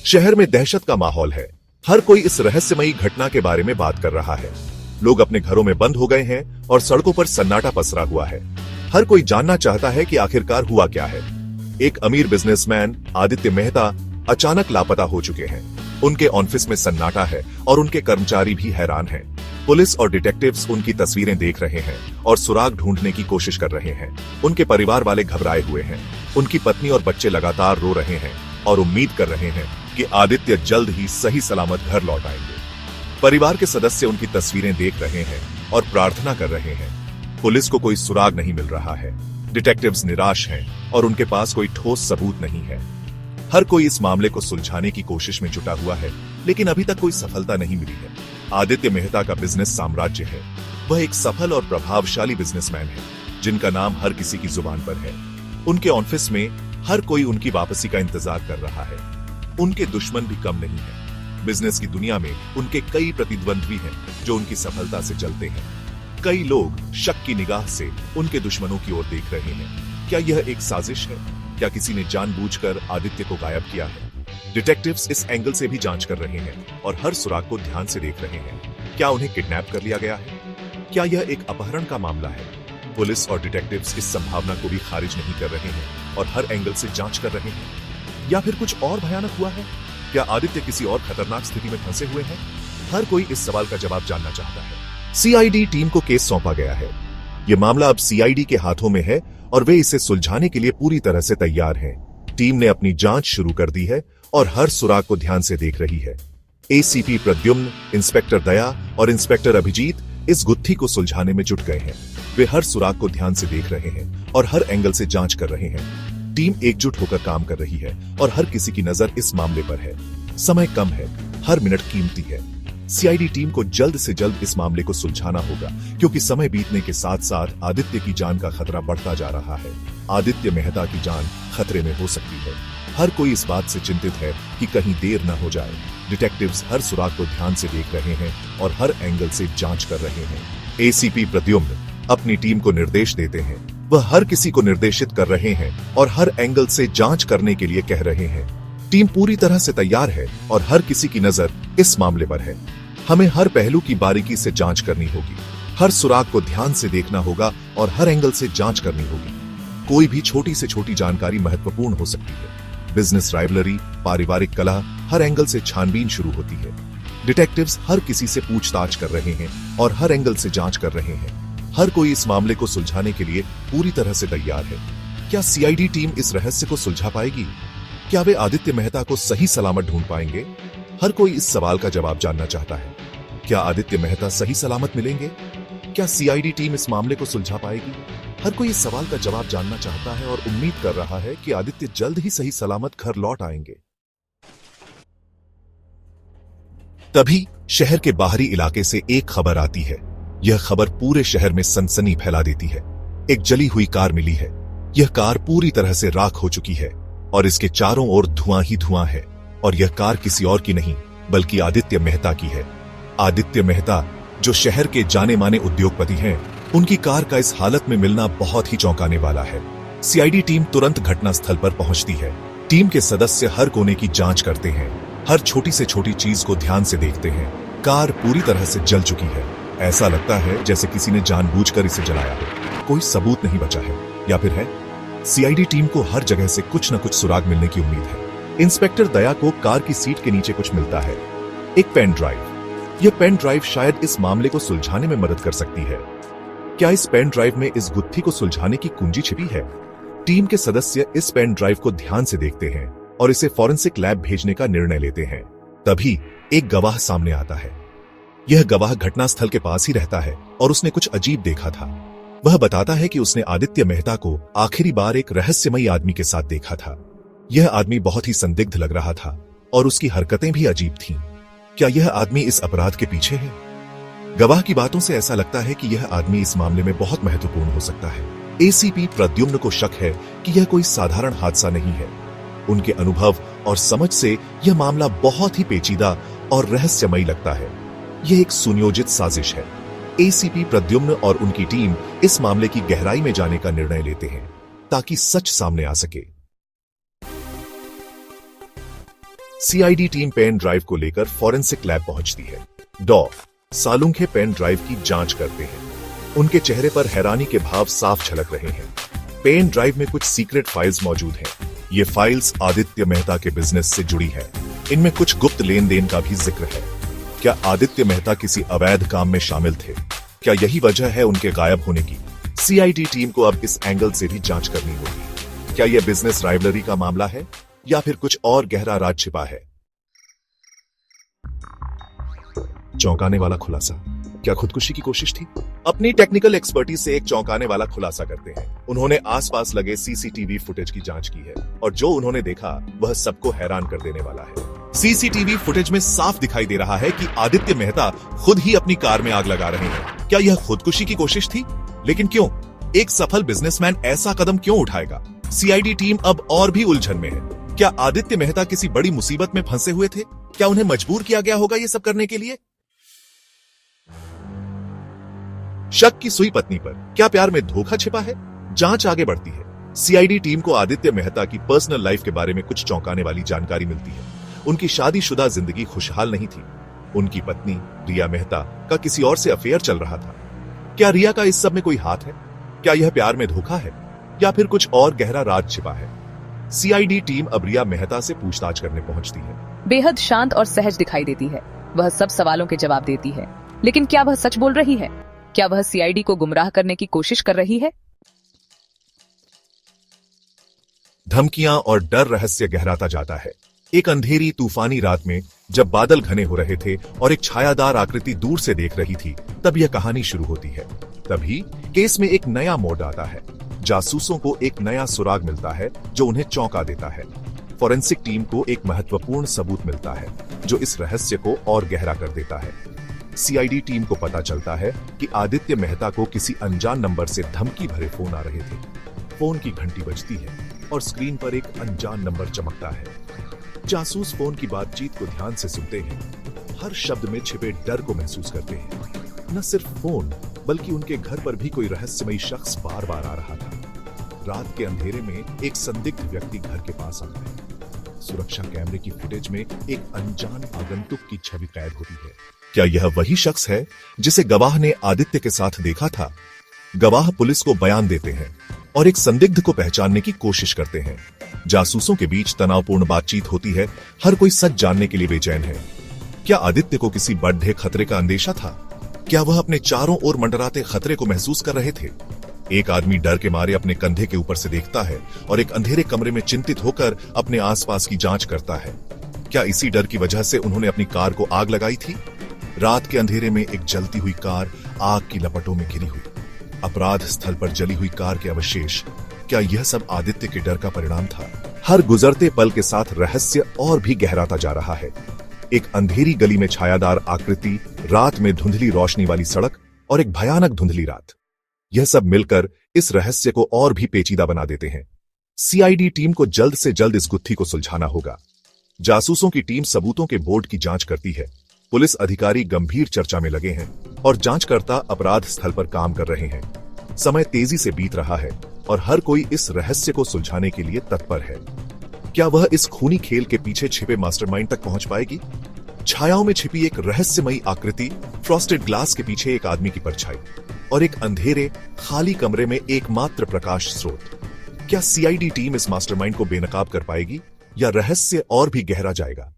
शहर में दहशत का माहौल है। हर कोई इस रहस्यमयी घटना के बारे में बात कर रहा है। लोग अपने घरों में बंद हो गए हैं और सड़कों पर सन्नाटा पसरा हुआ है। हर कोई जानना चाहता है कि आखिरकार हुआ क्या है। एक अमीर बिजनेसमैन आदित्य मेहता अचानक लापता हो चुके हैं। उनके ऑफिस में सन्नाटा है और उनके कर्मचारी भी हैरान हैं। पुलिस और डिटेक्टिव्स उनकी तस्वीरें देख रहे हैं और सुराग ढूंढने की कोशिश कर रहे हैं। उनके परिवार वाले घबराए हुए हैं। उनकी पत्नी और बच्चे लगातार रो रहे हैं और उम्मीद कर रहे हैं कि आदित्य जल्द ही सही सलामत घर लौट आएंगे। परिवार के सदस्य उनकी तस्वीरें देख रहे हैं और प्रार्थना कर रहे हैं। पुलिस को कोई सुराग नहीं मिल रहा है। डिटेक्टिव्स निराश हैं और उनके पास कोई ठोस सबूत नहीं है। हर कोई इस मामले को सुलझाने की कोशिश में जुटा हुआ है, लेकिन अभी तक कोई सफलता नहीं मिली है। आदित्य मेहता का बिजनेस साम्राज्य है। वह एक सफल और प्रभावशाली बिजनेसमैन है, जिनका नाम हर किसी की जुबान पर है। उनके ऑफिस में हर कोई उनकी वापसी का इंतजार कर रहा है। उनके दुश्मन भी कम नहीं है। बिजनेस की दुनिया में उनके कई प्रतिद्वंद्वी हैं जो उनकी सफलता से जलते हैं। कई लोग शक की निगाह से उनके दुश्मनों की ओर देख रहे हैं। क्या यह एक साजिश है? क्या किसी ने जानबूझकर आदित्य को गायब किया है? डिटेक्टिव्स इस एंगल से भी जांच कर रहे हैं और हर सुराग को ध्यान से देख रहे हैं। क्या उन्हें किडनैप कर लिया गया है? क्या यह एक अपहरण का मामला है? पुलिस और डिटेक्टिव्स इस संभावना को भी खारिज नहीं कर रहे हैं और हर एंगल से जांच कर रहे हैं। या फिर कुछ और भयानक हुआ है? क्या आदित्य किसी और खतरनाक स्थिति में फंसे हुए हैं? हर कोई इस सवाल का जवाब जानना चाहता है। सीआईडी टीम को केस सौंपा गया है। यह मामला अब सीआईडी के हाथों में है और वे इसे सुलझाने के लिए पूरी तरह से तैयार हैं। टीम ने अपनी जांच शुरू कर दी है और हर सुराग को ध्यान से देख रही है। एसीपी प्रद्युम्न, इंस्पेक्टर दया और इंस्पेक्टर अभिजीत इस गुत्थी को सुलझाने में जुट गए हैं। वे हर सुराग को ध्यान से देख रहे हैं और हर एंगल से जांच कर रहे हैं। टीम एकजुट होकर काम कर रही है और हर किसी की नजर इस मामले पर है। समय कम है, हर मिनट कीमती है। सीआईडी टीम को जल्द से जल्द इस मामले को सुलझाना होगा, क्योंकि समय बीतने के साथ साथ आदित्य की जान का खतरा बढ़ता जा रहा है। आदित्य मेहता की जान खतरे में हो सकती है। हर कोई इस बात से चिंतित है कि कहीं देर न हो जाए। डिटेक्टिव्स हर सुराग को ध्यान से देख रहे हैं और हर एंगल से जांच कर रहे हैं। एसीपी प्रद्युम्न अपनी टीम को निर्देश देते हैं। वह हर किसी को निर्देशित कर रहे हैं और हर एंगल से जांच करने के लिए कह रहे हैं। टीम पूरी तरह से तैयार है और हर किसी की नजर इस मामले पर है। हमें हर पहलू की बारीकी से जांच करनी होगी। हर सुराग को ध्यान से देखना होगा और हर एंगल से जांच करनी होगी। कोई भी छोटी से छोटी जानकारी महत्वपूर्ण हो सकती है। बिजनेस राइवलरी, पारिवारिक कलह, हर एंगल से छानबीन शुरू होती है। डिटेक्टिव्स हर किसी से पूछताछ कर रहे हैं और हर एंगल से जांच कर रहे हैं। हर कोई इस मामले को सुलझाने के लिए पूरी तरह से तैयार है। क्या सीआईडी टीम इस रहस्य को सुलझा पाएगी? क्या वे आदित्य मेहता को सही सलामत ढूंढ पाएंगे? हर कोई इस सवाल का जवाब जानना चाहता है। क्या आदित्य मेहता सही सलामत मिलेंगे? क्या सीआईडी टीम इस मामले को सुलझा पाएगी? हर कोई इस सवाल का जवाब जानना चाहता है और उम्मीद कर रहा है कि आदित्य जल्द ही सही सलामत घर लौट आएंगे। तभी शहर के बाहरी इलाके से एक खबर आती है। यह खबर पूरे शहर में सनसनी फैला देती है। एक जली हुई कार मिली है। यह कार पूरी तरह से राख हो चुकी है और इसके चारों ओर धुआं ही धुआं है। और यह कार किसी और की नहीं, बल्कि आदित्य मेहता की है। आदित्य मेहता, जो शहर के जाने माने उद्योगपति हैं, उनकी कार का इस हालत में मिलना बहुत ही चौंकाने वाला है। सीआईडी टीम तुरंत घटनास्थल पर पहुंचती है। टीम के सदस्य हर कोने की जांच करते हैं, हर छोटी से छोटी चीज को ध्यान से देखते हैं। कार पूरी तरह से जल चुकी है। ऐसा लगता है जैसे किसी ने जानबूझकर इसे जलाया हो। कोई सबूत नहीं बचा है, या फिर है? सीआईडी टीम को हर जगह से कुछ न कुछ सुराग मिलने की उम्मीद है। इंस्पेक्टर दया को कार की सीट के नीचे कुछ मिलता है, एक पेन ड्राइव। यह पेन ड्राइव शायद इस मामले को सुलझाने में मदद कर सकती है। क्या इस पेन ड्राइव में इस गुत्थी को सुलझाने की कुंजी छिपी है? टीम के सदस्य इस पेन ड्राइव को ध्यान से देखते हैं और इसे फॉरेंसिक लैब भेजने का निर्णय लेते हैं। तभी एक गवाह सामने आता है। यह गवाह घटनास्थल के पास ही रहता है और उसने कुछ अजीब देखा था। वह बताता है कि उसने आदित्य मेहता को आखिरी बार एक रहस्यमयी आदमी के साथ देखा था। यह आदमी बहुत ही संदिग्ध लग रहा था और उसकी हरकतें भी अजीब थीं। क्या यह आदमी इस अपराध के पीछे है? गवाह की बातों से ऐसा लगता है कि यह आदमी इस मामले में बहुत महत्वपूर्ण हो सकता है। एसीपी प्रद्युम्न को शक है कि यह कोई साधारण हादसा नहीं है। उनके अनुभव और समझ से यह मामला बहुत ही पेचीदा और रहस्यमयी लगता है। यह एक सुनियोजित साजिश है। एसीपी प्रद्युम्न और उनकी टीम इस मामले की गहराई में जाने का निर्णय लेते हैं ताकि सच सामने आ सके। सीआईडी टीम पेन ड्राइव को लेकर फॉरेंसिक लैब पहुंचती है। डॉ सालुंखे पेन ड्राइव की जांच करते हैं। उनके चेहरे पर हैरानी के भाव साफ झलक रहे हैं। पेन ड्राइव में कुछ सीक्रेट फाइल्स मौजूद हैं। ये फाइल्स आदित्य मेहता के बिजनेस से जुड़ी है। इनमें कुछ गुप्त लेन देन का भी जिक्र है। क्या आदित्य मेहता किसी अवैध काम में शामिल थे? क्या यही वजह है उनके गायब होने की? सीआईडी टीम को अब इस एंगल से भी जांच करनी होगी। क्या यह बिजनेस राइवलरी का मामला है या फिर कुछ और गहरा राज छिपा है? चौंकाने वाला खुलासा। क्या खुदकुशी की कोशिश थी? अपनी टेक्निकल एक्सपर्टीज से एक चौंकाने वाला खुलासा करते हैं। उन्होंने आसपास लगे सीसीटीवी फुटेज की जांच की है और जो उन्होंने देखा वह सबको हैरान कर देने वाला है। सीसीटीवी फुटेज में साफ दिखाई दे रहा है कि आदित्य मेहता खुद ही अपनी कार में आग लगा रहे हैं। क्या यह खुदकुशी की कोशिश थी? लेकिन क्यों? एक सफल बिजनेसमैन ऐसा कदम क्यों उठाएगा? सीआईडी टीम अब और भी उलझन में है। क्या आदित्य मेहता किसी बड़ी मुसीबत में फंसे हुए थे? क्या उन्हें मजबूर किया गया होगा ये सब करने के लिए? शक की सुई पत्नी पर। क्या प्यार में धोखा छिपा है? जांच आगे बढ़ती है। सीआईडी टीम को आदित्य मेहता की पर्सनल लाइफ के बारे में कुछ चौंकाने वाली जानकारी मिलती है। उनकी शादीशुदा जिंदगी खुशहाल नहीं थी। उनकी पत्नी रिया मेहता का किसी और से अफेयर चल रहा था। क्या रिया का इस सब में कोई हाथ है? क्या यह प्यार में धोखा है या फिर कुछ और गहरा राज छिपा है? सीआईडी टीम अब रिया मेहता से पूछताछ करने पहुंचती है। बेहद शांत और सहज दिखाई देती है। वह सब सवालों के जवाब देती है। लेकिन क्या वह सच बोल रही है? क्या वह सीआईडी को गुमराह करने की कोशिश कर रही है? धमकियां और डर रहस्य गहराता जाता है। एक अंधेरी तूफानी रात में जब बादल घने हो रहे थे और एक छायादार आकृति दूर से देख रही थी, तब यह कहानी शुरू होती है। तभी केस में एक नया मोड़ आता है। जासूसों को एक नया सुराग मिलता है जो उन्हें चौंका देता है। फॉरेंसिक टीम को एक महत्वपूर्ण सबूत मिलता है जो इस रहस्य को और गहरा कर देता है। सीआईडी टीम को पता चलता है कि आदित्य मेहता को किसी अनजान नंबर से धमकी भरे फोन आ रहे थे। फोन की घंटी बजती है और स्क्रीन पर एक अनजान नंबर चमकता है। जासूस फोन की बातचीत को ध्यान से सुनते हैं। हर शब्द में छिपे डर को महसूस करते हैं। न सिर्फ फोन बल्कि उनके घर पर भी कोई रहस्यमयी शख्स बार बार आ रहा था। रात के अंधेरे में एक संदिग्ध व्यक्ति घर के पास आता है। सुरक्षा कैमरे की फुटेज में एक अनजान आगंतुक की छवि कैद होती है। क्या यह वही शख्स है जिसे गवाह ने आदित्य के साथ देखा था? गवाह पुलिस को बयान देते हैं और एक संदिग्ध को पहचानने की कोशिश करते हैं। जासूसों के बीच तनावपूर्ण बातचीत होती है। हर कोई सच जानने के लिए बेचैन है। क्या आदित्य को किसी बड़े खतरे का अंदेशा था? क्या वह अपने चारों ओर मंडराते खतरे को महसूस कर रहे थे? एक आदमी डर के मारे अपने कंधे के ऊपर से देखता है और एक अंधेरे कमरे में चिंतित होकर अपने आसपास की जांच करता है। क्या इसी डर की वजह से उन्होंने अपनी कार को आग लगाई थी? रात के अंधेरे में एक जलती हुई कार आग की लपटों में घिरी हुई। अपराध स्थल पर जली हुई कार के अवशेष। क्या यह सब आदित्य के डर का परिणाम था? हर गुजरते पल के साथ रहस्य और भी गहराता जा रहा है। एक अंधेरी गली में छायादार आकृति, रात में धुंधली रोशनी वाली सड़क और एक भयानक धुंधली रात। यह सब मिलकर इस रहस्य को और भी पेचीदा बना देते हैं। सीआईडी टीम को जल्द से जल्द इस गुत्थी को सुलझाना होगा। जासूसों की टीम सबूतों के बोर्ड की जांच करती है। पुलिस अधिकारी गंभीर चर्चा में लगे हैं और जांचकर्ता अपराध स्थल पर काम कर रहे हैं। समय तेजी से बीत रहा है और हर कोई इस रहस्य को सुलझाने के लिए तत्पर है। क्या वह इस खूनी खेल के पीछे छिपे मास्टरमाइंड तक पहुंच पाएगी? छायाओं में छिपी एक रहस्यमयी आकृति, फ्रॉस्टेड ग्लास के पीछे एक आदमी की परछाई और एक अंधेरे खाली कमरे में एकमात्र प्रकाश स्रोत। क्या सीआईडी टीम इस मास्टरमाइंड को बेनकाब कर पाएगी या रहस्य और भी गहरा जाएगा?